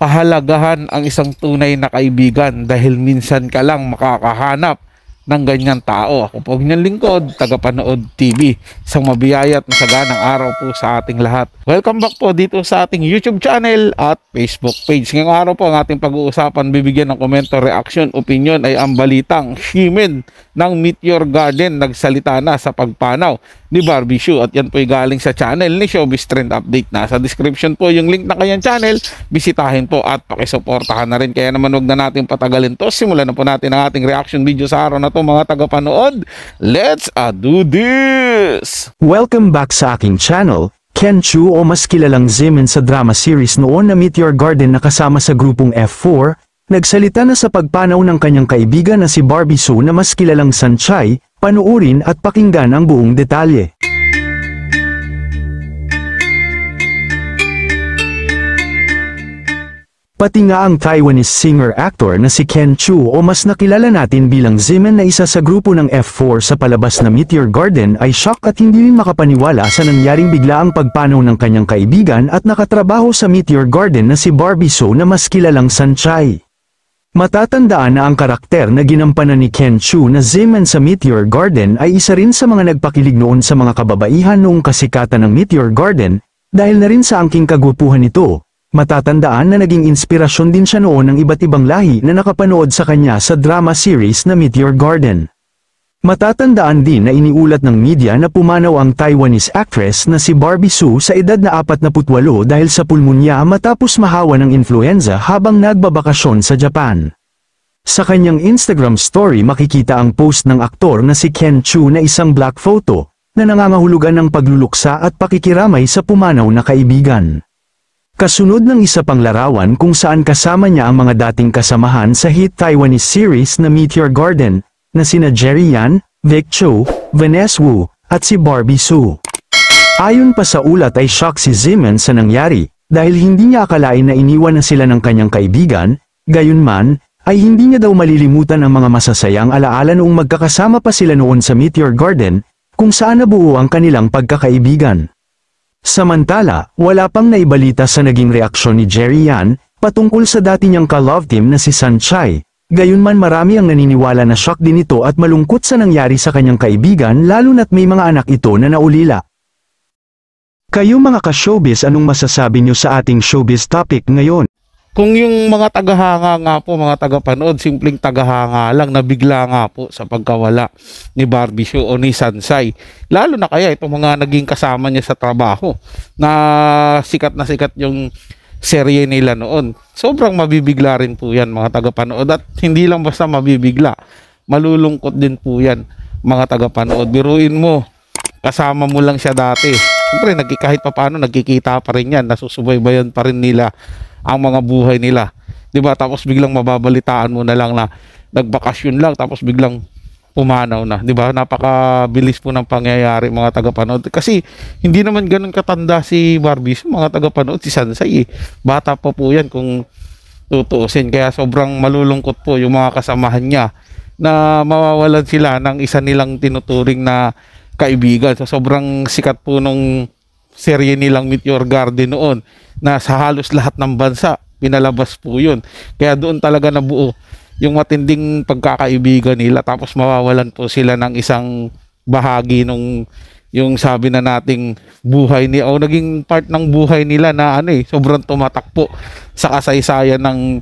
pahalagahan ang isang tunay na kaibigan dahil minsan ka lang makakahanap ng ganyan tao. Ako po ang inyong lingkod, Tagapanood TV. Isang mabiyaya at masaganang araw po sa ating lahat. Welcome back po dito sa ating YouTube channel at Facebook page. Ngayong araw po ang ating pag-uusapan, bibigyan ng komento, reaction, opinion ay ang balitang Ximen ng Meteor Garden nagsalita na sa pagpanaw ni Barbie Hsu, at yan po ay galing sa channel ni Showbiz Trend Update. Nasa description po yung link na kanyang channel, bisitahin po at pakisuportahan na rin. Kaya naman wag na natin patagalin to, simulan na po natin ang ating reaction video sa araw na to mga tagapanood. Let's do this! Welcome back sa aking channel. Ken Chu, o mas kilalang Ximen sa drama series noon na Meteor Garden na kasama sa grupong F4, nagsalita na sa pagpanaw ng kanyang kaibigan na si Barbie Hsu na mas kilalang Sunshine. Panuurin at pakinggan ang buong detalye. Pati nga ang Taiwanese singer-actor na si Ken Chu, o mas nakilala natin bilang Ximen na isa sa grupo ng F4 sa palabas na Meteor Garden, ay shock at hindi rin makapaniwala sa nangyaring biglaang pagpanaw ng kanyang kaibigan at nakatrabaho sa Meteor Garden na si Barbie Hsu na mas kilalang Sunshine. Matatandaan na ang karakter na ginampanan ni Ken Chu na Ximen sa Meteor Garden ay isa rin sa mga nagpakilig noon sa mga kababaihan noong kasikatan ng Meteor Garden, dahil na rin sa angking kagwapuhan nito. Matatandaan na naging inspirasyon din siya noon ng iba't ibang lahi na nakapanood sa kanya sa drama series na Meteor Garden. Matatandaan din na iniulat ng media na pumanaw ang Taiwanese actress na si Barbie Hsu sa edad na 48 dahil sa pulmonya matapos mahawa ng influenza habang nagbabakasyon sa Japan. Sa kanyang Instagram story makikita ang post ng aktor na si Ken Chu na isang black photo na nangangahulugan ng pagluluksa at pakikiramay sa pumanaw na kaibigan. Kasunod ng isa pang larawan kung saan kasama niya ang mga dating kasamahan sa hit Taiwanese series na Meteor Garden, na sina Jerry Yan, Vic Cho, Vanessa Wu, at si Barbie Hsu. Ayon pa sa ulat ay shock si Ximen sa nangyari, dahil hindi niya akalain na iniwan na sila ng kanyang kaibigan. Gayunman, ay hindi niya daw malilimutan ang mga masasayang alaala noong magkakasama pa sila noon sa Meteor Garden, kung saan nabuo ang kanilang pagkakaibigan. Samantala, wala pang naibalita sa naging reaksyon ni Jerry Yan patungkol sa dati niyang ka-love team na si Sunshine. Gayunman marami ang naniniwala na shock din ito at malungkot sa nangyari sa kanyang kaibigan, lalo na't may mga anak ito na naulila. Kayo mga ka-showbiz, anong masasabi niyo sa ating showbiz topic ngayon? Kung yung mga tagahanga nga po, mga tagapanood, simpleng tagahanga lang, nabigla nga po sa pagkawala ni Barbie Hsu o ni Sansay. Lalo na kaya itong mga naging kasama niya sa trabaho na sikat yung serye nila noon. Sobrang mabibigla rin po yan mga tagapanood, at hindi lang basta mabibigla, malulungkot din po yan mga tagapanood. Biruin mo, kasama mo lang siya dati. Siyempre kahit pa paano nagkikita pa rin yan, nasusubaybayan pa rin nila ang mga buhay nila, diba? Tapos biglang mababalitaan mo na lang na nagbakasyon lang tapos biglang pumanaw na, diba? Napakabilis po ng pangyayari mga tagapanood, kasi hindi naman ganun katanda si Barbie Hsu mga tagapanood, si Sansay bata pa po yan kung tutuusin. Kaya sobrang malulungkot po yung mga kasamahan niya na mawawalan sila ng isa nilang tinuturing na kaibigan. So sobrang sikat po nung serye nilang Meteor Garden noon na sa halos lahat ng bansa pinalabas po yun. Kaya doon talaga nabuo yung matinding pagkakaibigan nila, tapos mawawalan po sila ng isang bahagi nung yung sabi na nating buhay ni o naging part ng buhay nila na sobrang tumatak po sa kasaysayan ng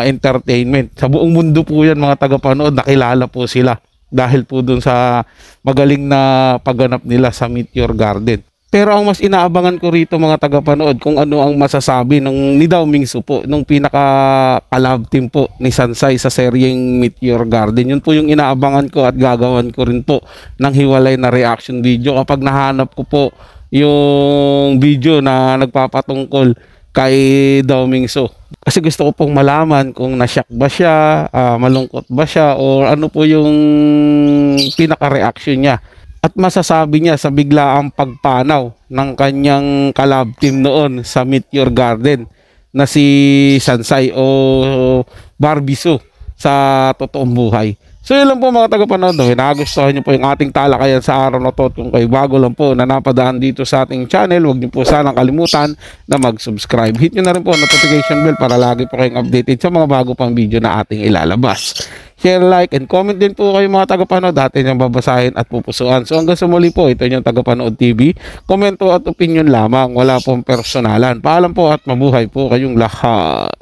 entertainment. Sa buong mundo po yan mga tagapanood, nakilala po sila dahil po dun sa magaling na pagganap nila sa Meteor Garden. Pero ang mas inaabangan ko rito mga tagapanood, kung ano ang masasabi ni Dao Mingsu po, nung pinaka-collab team po ni Sansay sa seryeng Meteor Garden. Yun po yung inaabangan ko, at gagawan ko rin po ng hiwalay na reaction video kapag nahanap ko po yung video na nagpapatungkol kay Dao Mingsu. Kasi gusto ko pong malaman kung nashock ba siya, malungkot ba siya, o ano po yung pinaka-reaction niya. At masasabi niya sa biglaang pagpanaw ng kanyang collab team noon sa Meteor Garden na si Sansay o Barbie Hsu sa totoong buhay. So yun lang po mga tagapanood, no? Nagustuhan nyo po yung ating talakayan sa araw na to. At kung kayo bago lang po na napadaan dito sa ating channel, huwag nyo po sanang kalimutan na mag-subscribe. Hit nyo na rin po ang notification bell para lagi po kayong updated sa mga bago pang video na ating ilalabas. Share, like, and comment din po kayo mga tagapanood. Atin yung babasahin at pupusuan. So hanggang sa muli po, ito yung Tagapanood TV. Komento at opinion lamang. Wala pong personalan. Paalam po at mabuhay po kayong lahat.